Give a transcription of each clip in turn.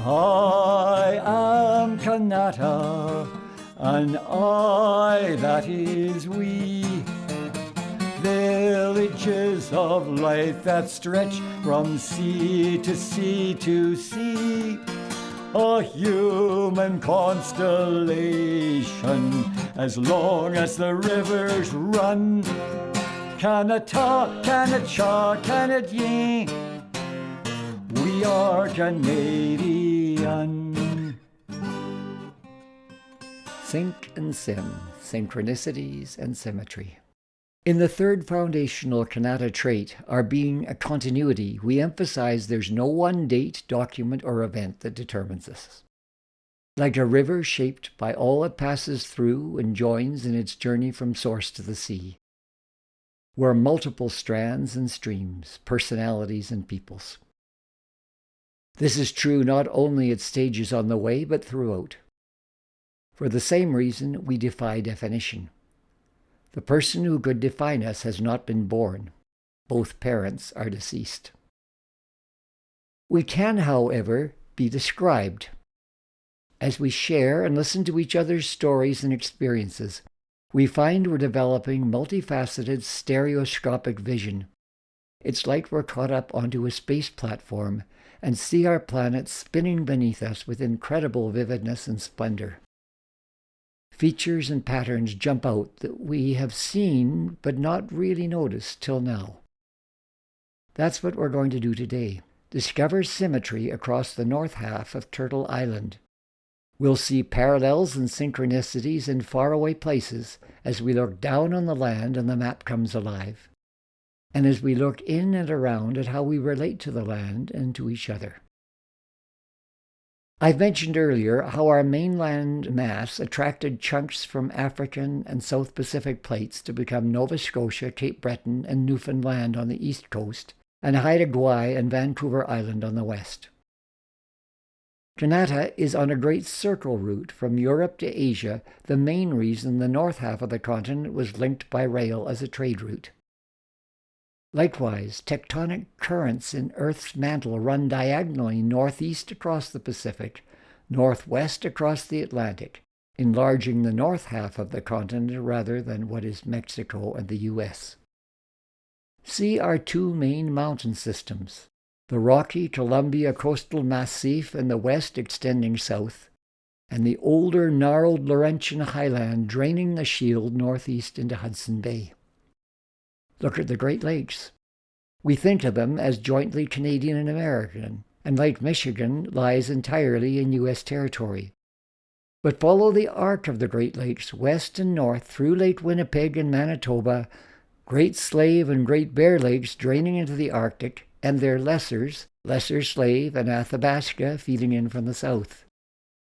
I am Kanata, and I, that is we, villages of life that stretch from sea to sea to sea, a human constellation as long as the rivers run. Kanata, Kanacha, Canadian, we are Canadian. Sync and Symm, synchronicities and symmetry. In the third foundational Kanata trait, our being a continuity, we emphasize there's no one date, document, or event that determines this. Like a river shaped by all it passes through and joins in its journey from source to the sea, we're multiple strands and streams, personalities and peoples. This is true not only at stages on the way, but throughout. For the same reason, we defy definition. The person who could define us has not been born. Both parents are deceased. We can, however, be described. As we share and listen to each other's stories and experiences, we find we're developing multifaceted stereoscopic vision. It's like we're caught up onto a space platform and see our planet spinning beneath us with incredible vividness and splendor. Features and patterns jump out that we have seen but not really noticed till now. That's what we're going to do today. Discover symmetry across the north half of Turtle Island. We'll see parallels and synchronicities in faraway places as we look down on the land and the map comes alive, and as we look in and around at how we relate to the land and to each other. I've mentioned earlier how our mainland mass attracted chunks from African and South Pacific plates to become Nova Scotia, Cape Breton, and Newfoundland on the east coast, and Haida Gwaii and Vancouver Island on the west. Kanata is on a great circle route from Europe to Asia, the main reason the north half of the continent was linked by rail as a trade route. Likewise, tectonic currents in Earth's mantle run diagonally northeast across the Pacific, northwest across the Atlantic, enlarging the north half of the continent rather than what is Mexico and the U.S. See our two main mountain systems, the rocky Columbia Coastal Massif in the west extending south, and the older gnarled Laurentian highland draining the shield northeast into Hudson Bay. Look at the Great Lakes. We think of them as jointly Canadian and American, and Lake Michigan lies entirely in U.S. territory. But follow the arc of the Great Lakes west and north through Lake Winnipeg and Manitoba, Great Slave and Great Bear Lakes draining into the Arctic, and their lessers, Lesser Slave and Athabasca, feeding in from the south.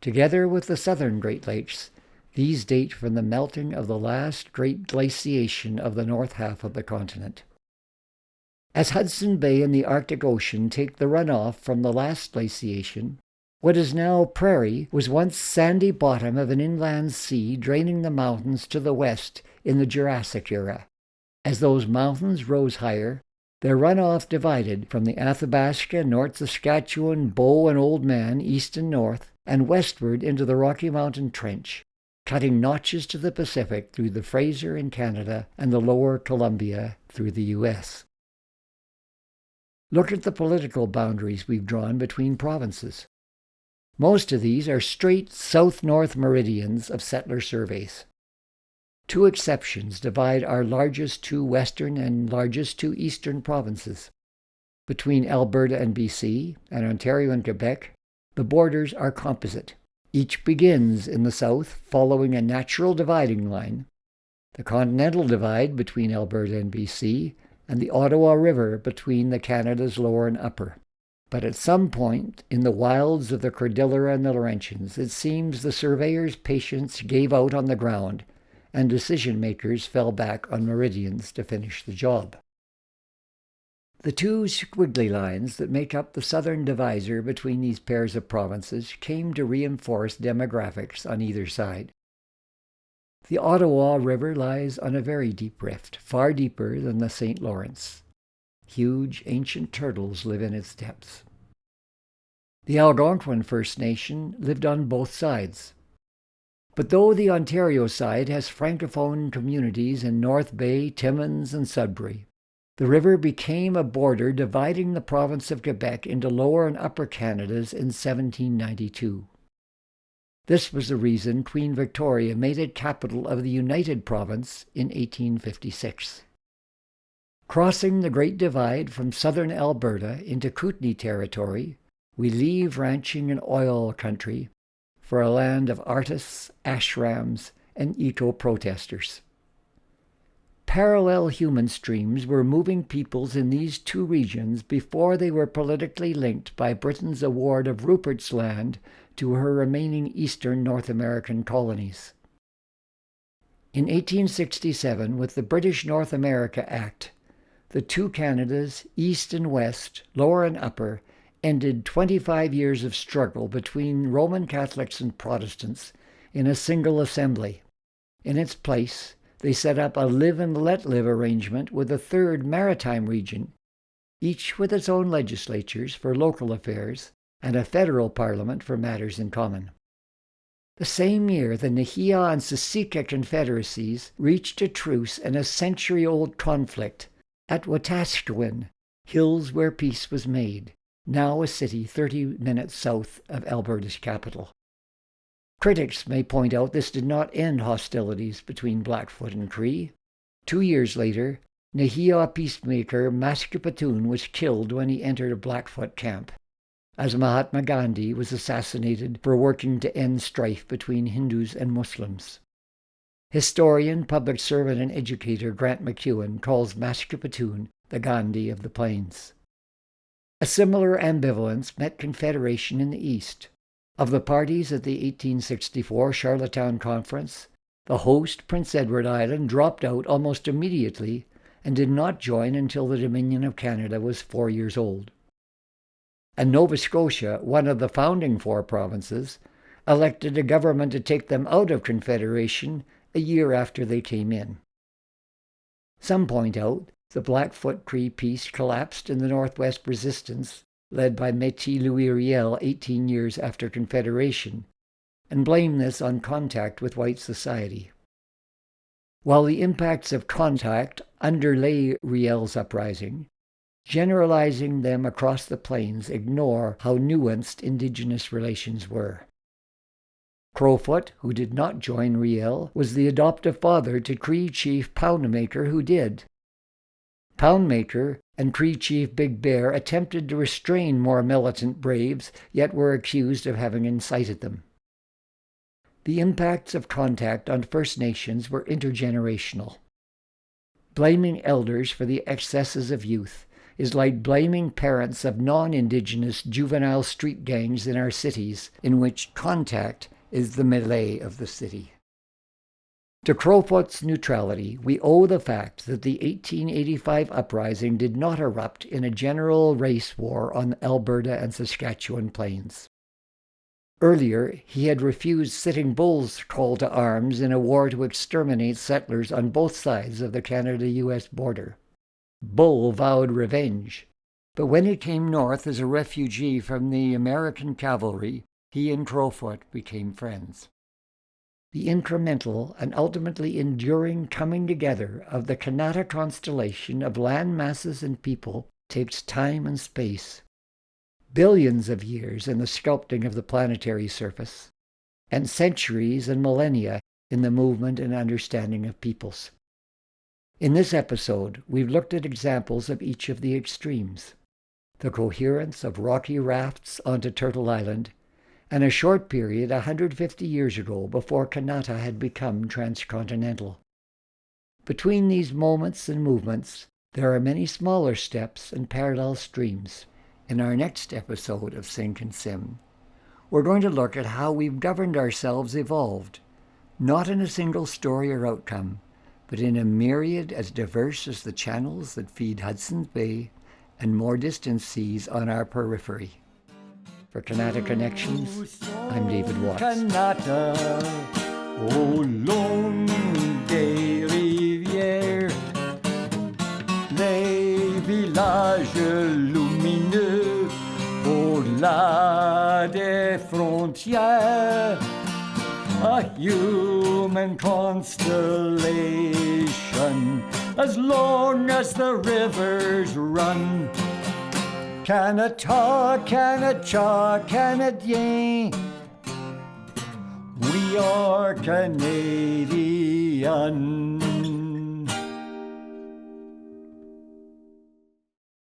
Together with the southern Great Lakes, these date from the melting of the last great glaciation of the north half of the continent. As Hudson Bay and the Arctic Ocean take the runoff from the last glaciation, what is now prairie was once sandy bottom of an inland sea draining the mountains to the west in the Jurassic era. As those mountains rose higher, their runoff divided from the Athabasca, North Saskatchewan, Bow and Old Man east and north, and westward into the Rocky Mountain Trench, cutting notches to the Pacific through the Fraser in Canada and the lower Columbia through the U.S. Look at the political boundaries we've drawn between provinces. Most of these are straight south-north meridians of settler surveys. Two exceptions divide our largest two western and largest two eastern provinces. Between Alberta and BC, and Ontario and Quebec, the borders are composite. Each begins in the south following a natural dividing line, the continental divide between Alberta and BC, and the Ottawa River between the Canada's lower and upper. But at some point in the wilds of the Cordillera and the Laurentians, it seems the surveyors' patience gave out on the ground, and decision-makers fell back on meridians to finish the job. The two squiggly lines that make up the southern divisor between these pairs of provinces came to reinforce demographics on either side. The Ottawa River lies on a very deep rift, far deeper than the St. Lawrence. Huge ancient turtles live in its depths. The Algonquin First Nation lived on both sides. But though the Ontario side has francophone communities in North Bay, Timmins, and Sudbury, the river became a border dividing the province of Quebec into Lower and Upper Canadas in 1792. This was the reason Queen Victoria made it capital of the United Province in 1856. Crossing the Great Divide from southern Alberta into Kootenay Territory, we leave ranching and oil country for a land of artists, ashrams, and eco-protesters. Parallel human streams were moving peoples in these two regions before they were politically linked by Britain's award of Rupert's Land to her remaining eastern North American colonies. In 1867, with the British North America Act, the two Canadas, East and West, Lower and Upper, ended 25 years of struggle between Roman Catholics and Protestants in a single assembly. In its place, they set up a live and let live arrangement with a third maritime region, each with its own legislatures for local affairs and a federal parliament for matters in common. The same year, the Nehiyah and Siksika confederacies reached a truce in a century-old conflict at Wetaskiwin, hills where peace was made, now a city 30 minutes south of Alberta's capital. Critics may point out this did not end hostilities between Blackfoot and Cree. 2 years later, Nehiyah peacemaker Maskipatun was killed when he entered a Blackfoot camp, as Mahatma Gandhi was assassinated for working to end strife between Hindus and Muslims. Historian, public servant, and educator Grant McEwen calls Maskipatun the Gandhi of the Plains. A similar ambivalence met Confederation in the East. Of the parties at the 1864 Charlottetown Conference, the host, Prince Edward Island, dropped out almost immediately and did not join until the Dominion of Canada was 4 years old. And Nova Scotia, one of the founding 4 provinces, elected a government to take them out of Confederation a year after they came in. Some point out the Blackfoot Cree peace collapsed in the Northwest Resistance, led by Métis Louis Riel 18 years after Confederation, and blame this on contact with white society. While the impacts of contact underlay Riel's uprising, generalizing them across the plains ignore how nuanced Indigenous relations were. Crowfoot, who did not join Riel, was the adoptive father to Cree chief Poundmaker, who did. Poundmaker and Cree chief Big Bear attempted to restrain more militant braves, yet were accused of having incited them. The impacts of contact on First Nations were intergenerational. Blaming elders for the excesses of youth is like blaming parents of non-Indigenous juvenile street gangs in our cities, in which contact is the melee of the city. To Crowfoot's neutrality, we owe the fact that the 1885 uprising did not erupt in a general race war on the Alberta and Saskatchewan plains. Earlier, he had refused Sitting Bull's call to arms in a war to exterminate settlers on both sides of the Canada-US border. Bull vowed revenge, but when he came north as a refugee from the American cavalry, he and Crowfoot became friends. The incremental and ultimately enduring coming together of the Kanata constellation of land masses and people takes time and space, billions of years in the sculpting of the planetary surface, and centuries and millennia in the movement and understanding of peoples. In this episode, we've looked at examples of each of the extremes: the coherence of rocky rafts onto Turtle Island, and a short period 150 years ago before Kanata had become transcontinental. Between these moments and movements, there are many smaller steps and parallel streams. In our next episode of Sync and Symm, we're going to look at how we've governed ourselves evolved, not in a single story or outcome, but in a myriad as diverse as the channels that feed Hudson's Bay and more distant seas on our periphery. For Kanata Connections, I'm David Watts. Kanata, Au long des rivières, les villages lumineux, au-delà des frontières, a human constellation as long as the rivers run. Kanata, Kanata, Canadien, we are Canadian.